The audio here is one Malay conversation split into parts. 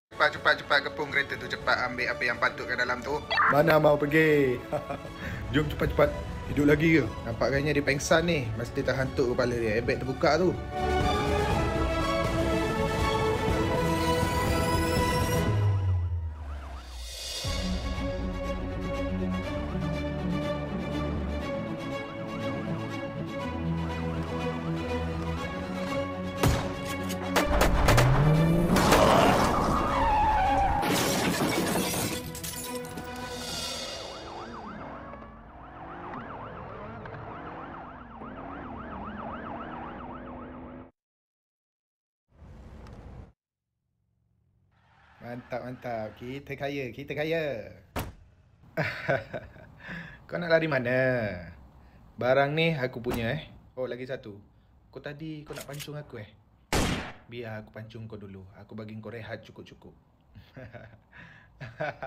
Cepat, cepat, cepat kepung kereta tu. Cepat ambil apa yang patut kat dalam tu. Mana mau pergi? Jom cepat-cepat. Hidup lagi ke? Nampak kayaknya dia pengsan ni. Mesti dia terhantuk kepala dia. Airbag terbuka tu. Mantap, mantap. Kita kaya, kita kaya. Kau nak lari mana? Barang ni aku punya Oh, lagi satu. Kau tadi kau nak pancung aku Biar aku pancung kau dulu. Aku bagi kau rehat cukup-cukup.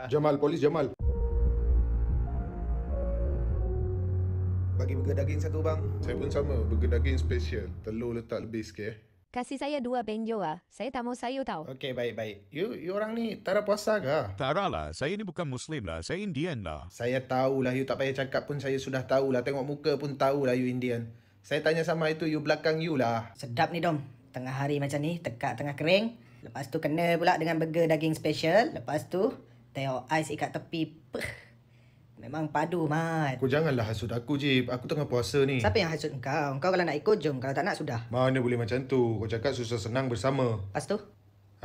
Jamal, polis Jamal. Bagi burger daging satu bang. Saya pun sama, burger daging special. Telur letak lebih sikit Kasih saya 2 benjo ah. Saya tak mau sayur tau. Okey, baik-baik. You orang ni tak ada puasa ke? Tak lah, saya ni bukan Muslim lah, saya Indian lah. Saya tahulah, you tak payah cakap pun saya sudah tahulah. Tengok muka pun tahulah you Indian. Saya tanya sama itu, you belakang you lah. Sedap ni Dom. Tengah hari macam ni, tekak tengah kering. Lepas tu kena pula dengan burger daging special. Lepas tu, teh ais ikat tepi. Puh. Memang padu, Mat. Kau janganlah hasut aku, Jip. Aku tengah puasa ni. Siapa yang hasut engkau? Engkau kalau nak ikut, jom. Kalau tak nak, sudah. Mana boleh macam tu? Kau cakap susah senang bersama. Lepas tu?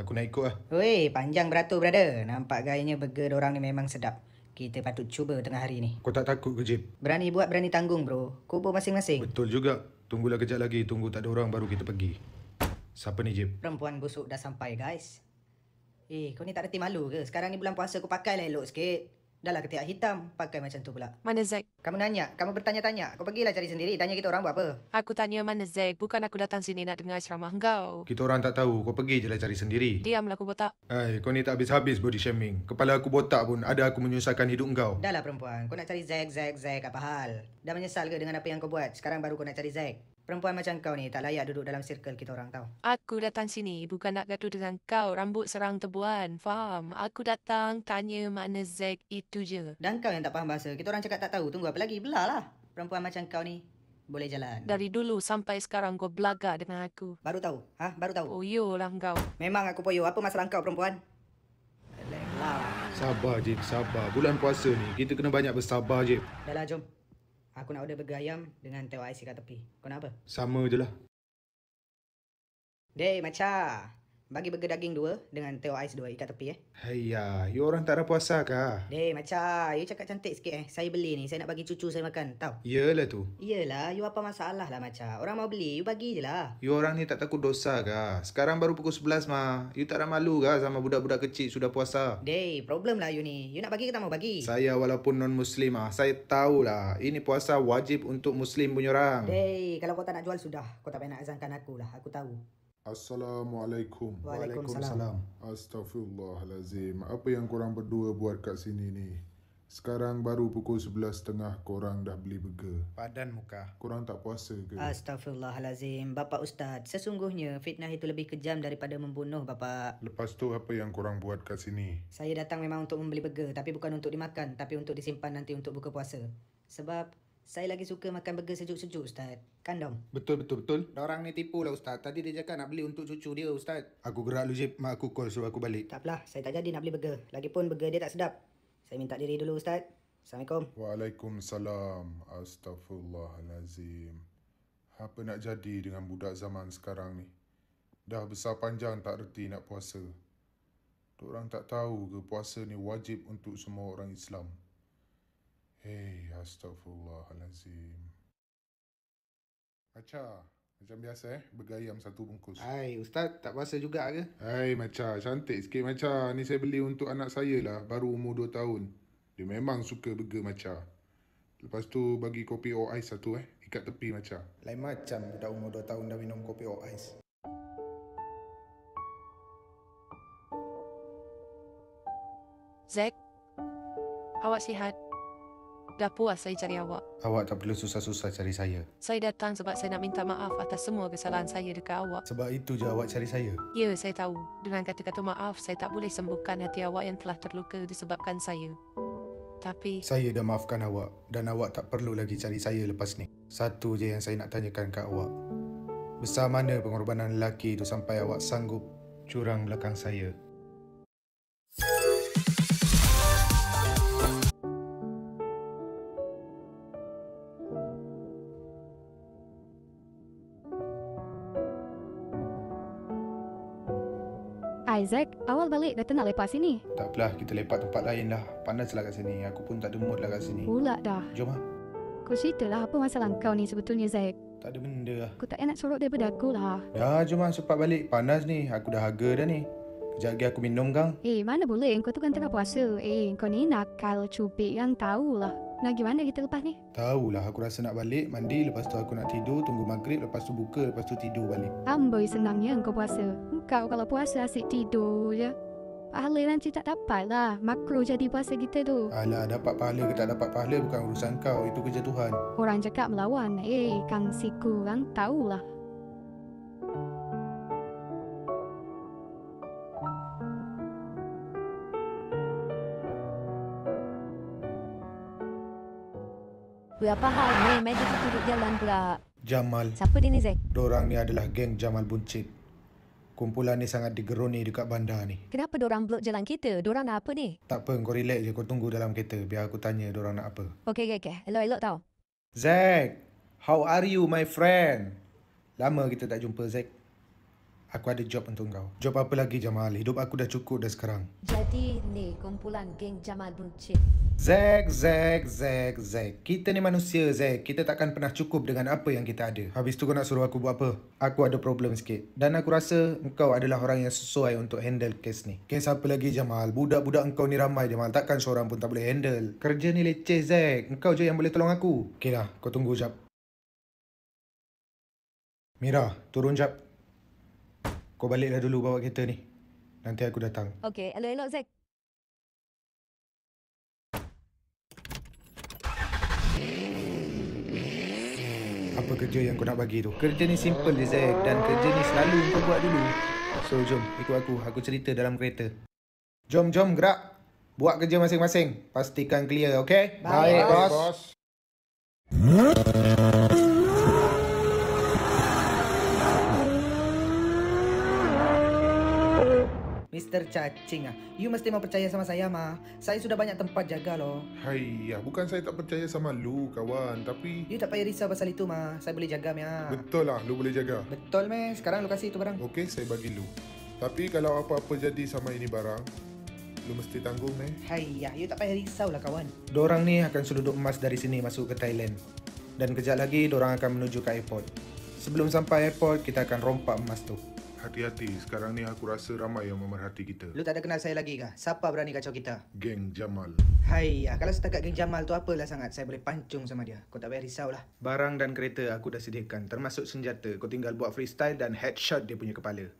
Aku nak ikut lah. Weh, panjang beratur, brother. Nampak gayanya burger orang ni memang sedap. Kita patut cuba tengah hari ni. Kau tak takut ke, Jip? Berani buat, berani tanggung, bro. Kubur masing-masing. Betul juga. Tunggulah kejap lagi. Tunggu tak ada orang baru kita pergi. Siapa ni, Jip? Perempuan busuk dah sampai, guys. Kau ni tak reti malu ke? Sekarang ni bulan puasa, kau pakailah elok sikit. Dah lah ketiak hitam, pakai macam tu pula. Mana Zack? Kamu nanya, kamu bertanya-tanya. Kau pergilah cari sendiri, tanya kita orang buat apa. Aku tanya mana Zack. Bukan aku datang sini nak dengar ceramah engkau. Kita orang tak tahu. Kau pergi je lah cari sendiri. Diamlah aku botak. Hai, kau ni tak habis-habis body shaming. Kepala aku botak pun ada aku menyusahkan hidup kau. Dah lah perempuan, kau nak cari Zack, apa hal? Dah menyesal ke dengan apa yang kau buat? Sekarang baru kau nak cari Zack. Perempuan macam kau ni tak layak duduk dalam circle kita orang tau. Aku datang sini bukan nak gaduh dengan kau. Rambut serang tebuan. Faham? Aku datang tanya mana Zack itu je. Dan kau yang tak faham bahasa. Kita orang cakap tak tahu. Tunggu apa lagi? Belah lah. Perempuan macam kau ni boleh jalan. Dari dulu sampai sekarang kau belagak dengan aku. Baru tahu? Baru tahu? Poyo lah kau. Memang aku poyo. Apa masalah kau perempuan? Alah. Sabar, Jip. Sabar. Bulan puasa ni, kita kena banyak bersabar, Jip. Dah lah, jom. Aku nak order burger ayam dengan teh ais kat tepi. Kau nak apa? Sama je lah. Dey, Macha. Bagi burger daging 2 dengan teh ais 2 ikat tepi Haiya, you orang tak ada puasa kah? Dey, Macha. You cakap cantik sikit Saya beli ni. Saya nak bagi cucu saya makan. Tahu? Iyalah tu. Iyalah, you apa masalah lah Macha. Orang mau beli, you bagi je lah. You orang ni tak takut dosa kah? Sekarang baru pukul 11 mah. You tak ada malu kah sama budak-budak kecil sudah puasa? Dey, problem lah you ni. You nak bagi kita mau bagi. Saya walaupun non-Muslim saya tahulah. Ini puasa wajib untuk Muslim punya orang. Dey, kalau kau tak nak jual sudah. Kau tak payah nak azankan aku lah. Aku tahu. Assalamualaikum. Waalaikumsalam. Astaghfirullahalazim. Apa yang korang berdua buat kat sini ni? Sekarang baru pukul 11.30 korang dah beli burger. Padan muka. Korang tak puasa ke? Astaghfirullahalazim. Bapak Ustaz, sesungguhnya fitnah itu lebih kejam daripada membunuh, Bapak. Lepas tu apa yang korang buat kat sini? Saya datang memang untuk membeli burger, tapi bukan untuk dimakan, tapi untuk disimpan nanti untuk buka puasa. Sebab saya lagi suka makan burger sejuk-sejuk, Ustaz. Kan, Dom? Betul. Orang ni tipu lah, Ustaz. Tadi dia cakap nak beli untuk cucu dia, Ustaz. Aku gerak lu, Jip. Mak aku call suruh aku balik. Tak apalah, saya tak jadi nak beli burger. Lagipun burger dia tak sedap. Saya minta diri dulu, Ustaz. Assalamualaikum. Waalaikumsalam. Astaghfirullahalazim. Apa nak jadi dengan budak zaman sekarang ni? Dah besar panjang tak reti nak puasa. Diorang tak tahu ke puasa ni wajib untuk semua orang Islam. Hei, astaghfirullahalazim. Macha, macam biasa burger ayam 1 bungkus. Hai, Ustaz. Tak puasa juga ke? Hai Macha, cantik sikit Macha. Ni saya beli untuk anak saya lah, baru umur 2 tahun. Dia memang suka burger Macha. Lepas tu bagi kopi o ais 1 ikat tepi Macha. Lain macam budak umur 2 tahun dah minum kopi o ais. Zack, awak sihat? Dah puas saya cari awak. Awak tak perlu susah-susah cari saya. Saya datang sebab saya nak minta maaf atas semua kesalahan saya dekat awak. Sebab itu je awak cari saya. Ya, saya tahu. Dengan kata-kata maaf, saya tak boleh sembuhkan hati awak yang telah terluka disebabkan saya. Tapi, Saya dah maafkan awak dan awak tak perlu lagi cari saya lepas ni. Satu je yang saya nak tanyakan kat awak. Besar mana pengorbanan lelaki itu sampai awak sanggup curang belakang saya? Isaac, awal balik dah nak lepas sini. Tak apalah, kita lepak tempat lain lah. Panaslah kat sini. Aku pun tak ada mood lah kat sini. Pula dah. Jom lah. Kau ceritalah apa masalah kau ni sebetulnya, Zack. Tak ada benda lah. Aku tak nak sorok daripada aku lah. Dah, jom lah cepat balik. Panas ni. Aku dah haga dah ni. Kejap lagi aku minum kang. Mana boleh? Kau tu kan tengah puasa. Kau ni nakal cubit yang tahulah. Nak gimana kita lepas ni? Tahulah, aku rasa nak balik, mandi. Lepas tu aku nak tidur, tunggu maghrib. Lepas tu buka, lepas tu tidur balik. Amboi senangnya kau puasa. Kau kalau puasa asyik tidur je. Pahala nanti tak dapat lah. Makro jadi puasa kita tu. Alah, dapat pahala ke tak dapat pahala bukan urusan kau. Itu kerja Tuhan. Orang cakap melawan. Kang si kurang tahulah. Berapa hal ni? Meja tu duduk jalan pula. Jamal. Siapa dia ni, Zack? Dorang ni adalah geng Jamal Buncit. Kumpulan ni sangat digeruni dekat bandar ni. Kenapa dorang blok jalan kita? Dorang nak apa ni? Tak apa, kau relax je. Kau tunggu dalam kereta. Biar aku tanya dorang nak apa. Okey. Elok-elok tau. Zack, how are you my friend? Lama kita tak jumpa, Zack. Aku ada job untuk kau. Job apa lagi, Jamal? Hidup aku dah cukup dah sekarang. Jadi ni kumpulan geng Jamal Buncit. Zack. Kita ni manusia, Zack. Kita takkan pernah cukup dengan apa yang kita ada. Habis tu kau nak suruh aku buat apa? Aku ada problem sikit. Dan aku rasa engkau adalah orang yang sesuai untuk handle kes ni. Kes apa lagi, Jamal? Budak-budak engkau ni ramai, Jamal. Takkan seorang pun tak boleh handle. Kerja ni leceh, Zack. Engkau je yang boleh tolong aku. Okey lah, kau tunggu jap. Mira, turun jap. Kau baliklah dulu bawa kereta ni. Nanti aku datang. Okey, elok-elok, Zack. Apa kerja yang kau nak bagi tu? Kerja ni simple je, Zack. Dan kerja ni selalu kau buat dulu. So, jom. Ikut aku. Aku cerita dalam kereta. Jom, gerak. Buat kerja masing-masing. Pastikan clear, okey? Baik, bos. Mr. Cacing you mesti mau percaya sama saya mah. Saya sudah banyak tempat jaga loh. Haiya, bukan saya tak percaya sama lu, kawan. Tapi You tak payah risau pasal itu mah. Saya boleh jaga mah. betul lah, lu boleh jaga. Betul meh. Sekarang lu kasih itu barang. Okey, saya bagi lu. Tapi kalau apa-apa jadi sama ini barang, lu mesti tanggung, Haiya, you tak payah risau lah kawan. Dorang ni akan seluduk emas dari sini masuk ke Thailand. Dan kejap lagi dorang akan menuju ke airport. Sebelum sampai airport, kita akan rompak emas tu. Hati-hati, sekarang ni aku rasa ramai yang memerhati kita. Lu tak ada kenal saya lagi kah? Siapa berani kacau kita? Geng Jamal. Haiya, kalau setakat geng Jamal tu apalah sangat. Saya boleh pancung sama dia. Kau tak payah risau lah. Barang dan kereta aku dah sediakan, termasuk senjata. Kau tinggal buat freestyle dan headshot dia punya kepala.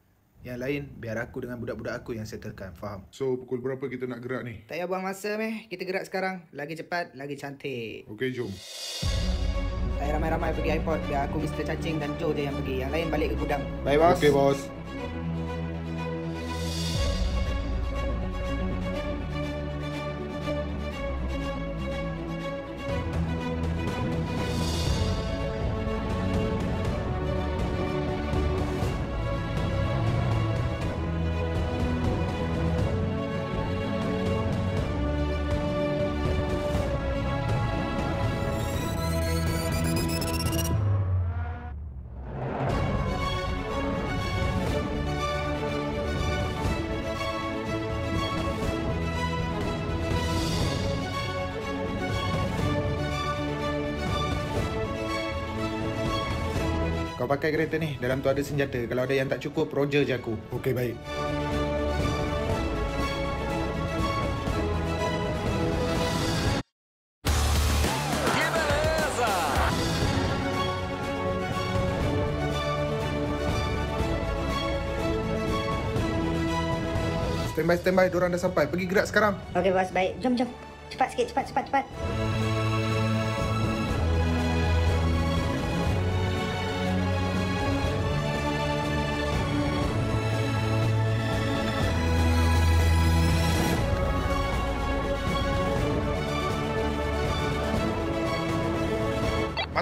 Yang lain, biar aku dengan budak-budak aku yang settlekan, faham? So, pukul berapa kita nak gerak ni? Tak payah buang masa meh. Kita gerak sekarang. Lagi cepat, lagi cantik. Okey, jom. Saya ramai-ramai pergi airport. Biar aku Mr. Cacing dan Joe je yang pergi. Yang lain balik ke gudang. Baik, bos. Okey, bos. Kau pakai kereta ni, dalam tu ada senjata. Kalau ada yang tak cukup, roger je aku. Okey, baik. Standby, diorang dah sampai. Pergi gerak sekarang. Okey bos, baik. Jom. Cepat sikit, cepat.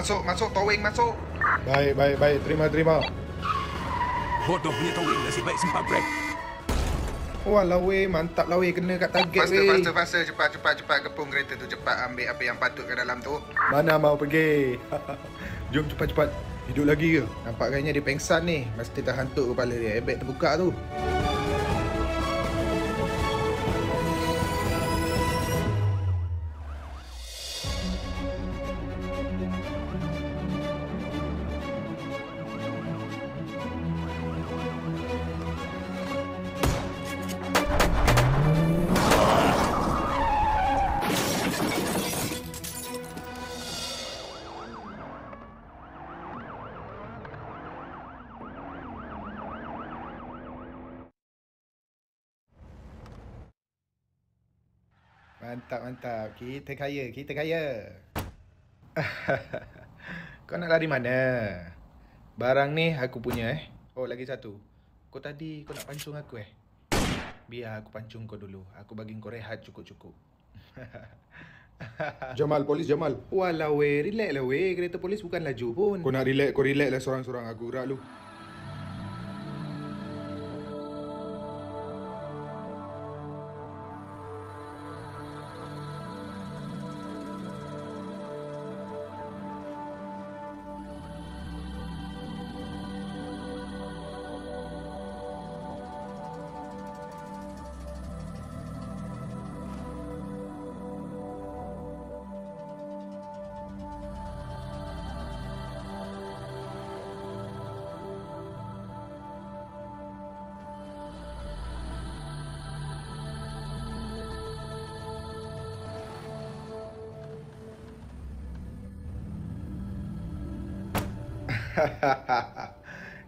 Masuk, towing masuk. Baik. Terima. Bodoh punya towing, nasib baik sempat break. Walau weh, mantap lah weh, kena kat target weh. Faster. Cepat. Kepung kereta tu cepat. Ambil apa yang patut ke dalam tu. Mana mau pergi? Jom cepat. Hidup lagi ke? Nampak kayaknya dia pengsan ni. Mesti terhantuk kepala dia. Airbag terbuka tu. Mantap. Kita kaya. Kau nak lari mana? Barang ni aku punya Oh, lagi satu. Kau nak pancung aku Biar aku pancung kau dulu. Aku bagi kau rehat cukup-cukup. Jamal, polis Jamal. Walau weh, relax lah weh. Kereta polis bukan laju pun. Kau nak relax, kau relax lah sorang-sorang. Aku gerak lu.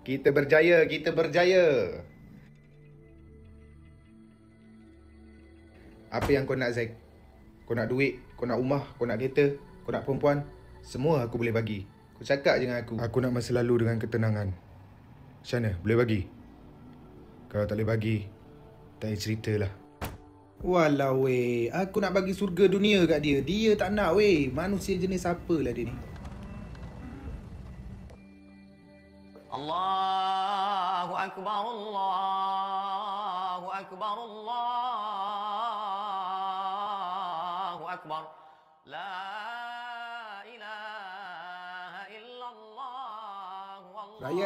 Kita berjaya. Apa yang kau nak, Zack? Kau nak duit, kau nak rumah, kau nak kereta, kau nak perempuan, semua aku boleh bagi. Kau cakap je dengan aku. Aku nak masa lalu dengan ketenangan. Macam mana? Boleh bagi? Kalau tak boleh bagi, tak payah ceritalah. Walau weh, aku nak bagi surga dunia kat dia. Dia tak nak weh. Manusia jenis apalah dia ni? Allahu Akbar, Allahu Akbar, Allahu Akbar. La ilaha illallah. Raya.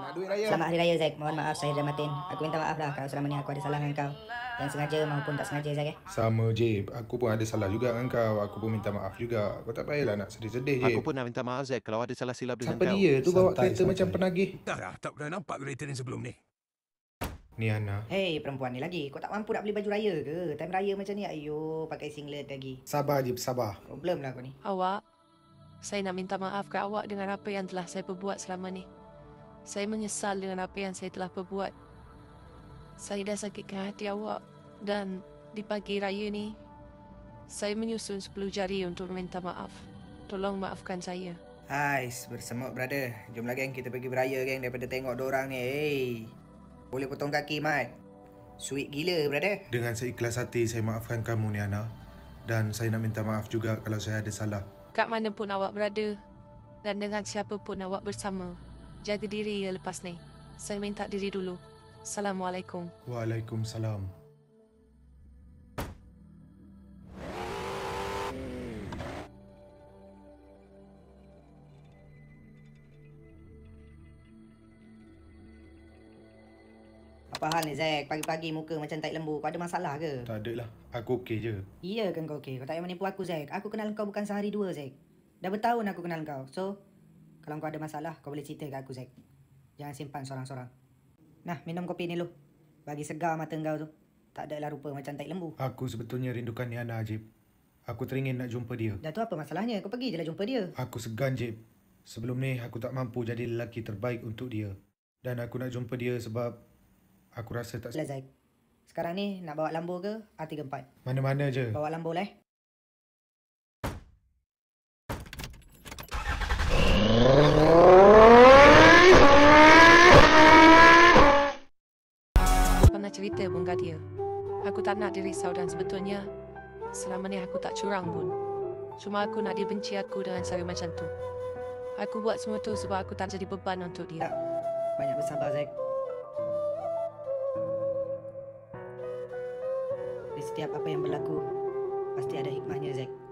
Nak duit raya. Selamat Hari Raya, Zack. Mohon maaf saya dan Martin. Aku minta maaf lah kalau selama ni aku ada salah dengan kau. Yang sengaja maupun tak sengaja, Zack. Sama je. Aku pun ada salah juga dengan kau. Aku pun minta maaf juga. Kau tak payahlah nak sedih-sedih je. Aku pun nak minta maaf, Zack, kalau ada salah silap dengan kau. Siapa dia tu bawa kereta macam penagih? Tak pernah nampak kereta ni sebelum ni. Ni Ana. Hei, perempuan ni lagi. Kau tak mampu nak beli baju raya ke? Time raya macam ni, ayo pakai singlet lagi. Sabar je, sabar. Problem lah kau ni. Awak, saya nak minta maaf ke awak dengan apa yang telah saya perbuat selama ni. Saya menyesal dengan apa yang saya telah perbuat. Saya dah sakitkan hati awak. Dan di pagi raya ni, saya menyusun 10 jari untuk meminta maaf. Tolong maafkan saya. Ais, bersemut brother. Jomlah geng, kita pergi beraya geng daripada tengok dorang ni. Hey. Boleh potong kaki, Mat. Sweet gila brother. Dengan seikhlas hati saya maafkan kamu ni Ana. Dan saya nak minta maaf juga kalau saya ada salah. Kat mana pun awak berada dan dengan siapa pun awak bersama, jaga diri ya lepas ni. Saya minta diri dulu. Assalamualaikum. Waalaikumsalam. Apa hal ni, Zack? Pagi-pagi muka macam tai lembu. Kau ada masalah ke? Tak ada lah. Aku okey je. Iya kan kau okey. Kau tak payah menipu aku, Zack. Aku kenal kau bukan sehari dua, Zack. Dah bertahun aku kenal kau. So, kalau kau ada masalah, kau boleh cerita kat aku, Zack. Jangan simpan sorang-sorang. Nah, minum kopi ni lu. Bagi segar mata kau tu. Tak adalah rupa macam tai lembu. Aku sebetulnya rindukan Niana, Jib. Aku teringin nak jumpa dia. Dah tu apa masalahnya? Kau pergi je lah jumpa dia. Aku segan, Jib. Sebelum ni, aku tak mampu jadi lelaki terbaik untuk dia. Dan aku nak jumpa dia sebab aku rasa tak... Lah, Zack. Sekarang ni, nak bawa Lambo ke R34? Mana-mana je. Bawa Lambo lah, Aku pernah cerita pun kat dia. Aku tak nak dia risau dan sebetulnya selama ni aku tak curang pun. Cuma aku nak dia benci aku dengan cara macam tu. Aku buat semua tu sebab aku tak jadi beban untuk dia. Tak. Banyak bersabar, Zack. Di setiap apa yang berlaku, pasti ada hikmahnya, Zack.